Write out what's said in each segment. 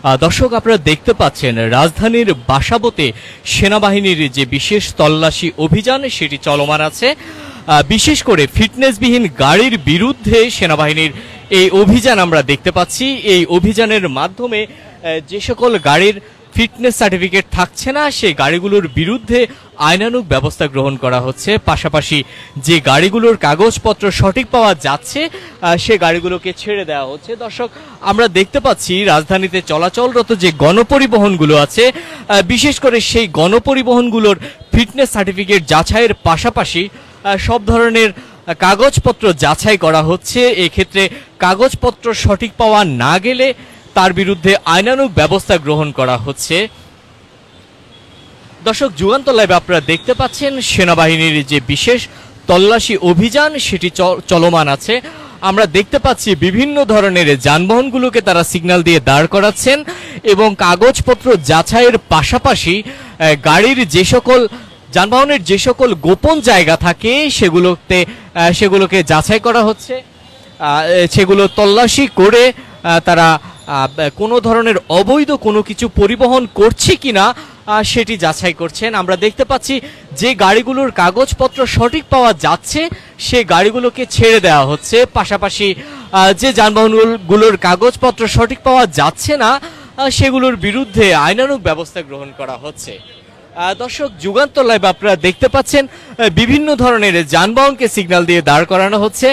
দর্শক, আপনারা দেখতে পাচ্ছেন রাজধানীর বাসাবোতে সেনাবাহিনীর যে বিশেষ তল্লাশি অভিযান সেটি চলমান আছে। বিশেষ করে ফিটনেসবিহীন গাড়ির বিরুদ্ধে সেনাবাহিনীর এই অভিযান আমরা দেখতে পাচ্ছি। এই অভিযানের মাধ্যমে যে সকল গাড়ির ফিটনেস সার্টিফিকেট থাকছে না সেই গাড়িগুলোর বিরুদ্ধে আইনানুগ ব্যবস্থা গ্রহণ করা হচ্ছে। পাশাপাশি যে গাড়িগুলোর কাগজপত্র সঠিক পাওয়া যাচ্ছে সে গাড়িগুলোকে ছেড়ে দেওয়া হচ্ছে। দর্শক, আমরা দেখতে পাচ্ছি রাজধানীতে চলাচলরত যে গণপরিবহনগুলো আছে, বিশেষ করে সেই গণপরিবহনগুলোর ফিটনেস সার্টিফিকেট যাচাইয়ের পাশাপাশি সব ধরনের কাগজপত্র যাচাই করা হচ্ছে। এক্ষেত্রে কাগজপত্র সঠিক পাওয়া না গেলে তার বিরুদ্ধে আইনানুগ ব্যবস্থা গ্রহণ করা হচ্ছে। দর্শক, যুগান্তর লাইভে আপনারা দেখতে পাচ্ছেন সেনাবাহিনীর যে বিশেষ তল্লাশি অভিযান সেটি চলমান আছে। আমরা দেখতে পাচ্ছি বিভিন্ন ধরনের যানবাহনগুলোকে তারা সিগন্যাল দিয়ে দাঁড় করাচ্ছেন এবং কাগজপত্র যাচাইয়ের পাশাপাশি গাড়ির যে সকল যানবাহনের যে সকল গোপন জায়গা থাকে সেগুলোকে যাচাই করা হচ্ছে। সেগুলো তল্লাশি করে তারা কোনো ধরনের অবৈধ কোনো কিছু পরিবহন করছে কিনা সেটি যাচাই করছেন। আমরা দেখতে পাচ্ছি যে গাড়িগুলোর কাগজপত্র সঠিক পাওয়া যাচ্ছে সে গাড়িগুলোকে ছেড়ে দেওয়া হচ্ছে। পাশাপাশি যে যানবাহনগুলোর কাগজপত্র সঠিক পাওয়া যাচ্ছে না সেগুলোর বিরুদ্ধে আইনানুগ ব্যবস্থা গ্রহণ করা হচ্ছে। দর্শক, যুগান্তর লাইভ আপনারা দেখতে পাচ্ছেন বিভিন্ন ধরনের যানবাহনকে সিগন্যাল দিয়ে দাঁড় করানো হচ্ছে।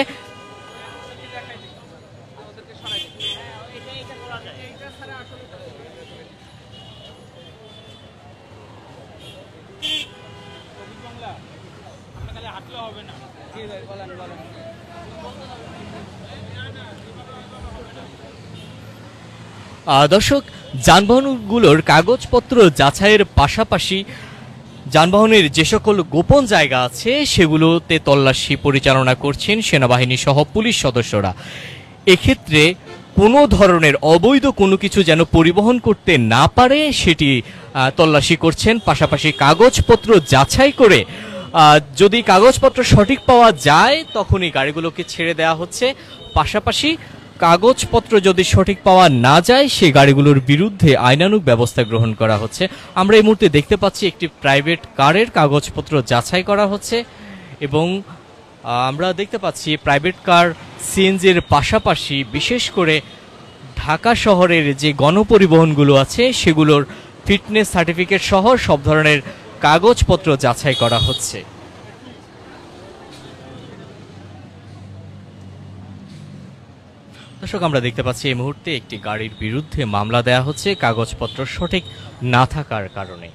দর্শক, যানবাহনগুলোর কাগজপত্র যাচাইয়ের পাশাপাশি যানবাহনের যে সকল গোপন জায়গা আছে সেগুলোতে তল্লাশি পরিচালনা করছেন সেনাবাহিনী সহ পুলিশ সদস্যরা। এক্ষেত্রে কোনো ধরনের অবৈধ কোনো কিছু যেন পরিবহন করতে না পারে সেটি তল্লাশি করছেন। পাশাপাশি কাগজপত্র যাচাই করে যদি কাগজপত্র সঠিক পাওয়া যায় তখনই গাড়িগুলোকে ছেড়ে দেওয়া হচ্ছে। পাশাপাশি কাগজপত্র যদি সঠিক পাওয়া না যায় সেই গাড়িগুলোর বিরুদ্ধে আইনানুগ ব্যবস্থা গ্রহণ করা হচ্ছে। আমরা এই মুহূর্তে দেখতে পাচ্ছি একটি প্রাইভেট কারের কাগজপত্র যাচাই করা হচ্ছে এবং আমরা দেখতে পাচ্ছি প্রাইভেট কার সিএনজির পাশাপাশি বিশেষ করে ঢাকা শহরের যে গণপরিবহনগুলো আছে সেগুলোর ফিটনেস সার্টিফিকেট সহ সব ধরনের কাগজপত্র যাচাই করা হচ্ছে। দর্শক, আমরা দেখতে পাচ্ছি এই মুহূর্তে একটি গাড়ির বিরুদ্ধে মামলা দেয়া হচ্ছে কাগজপত্র সঠিক না থাকার কারণে।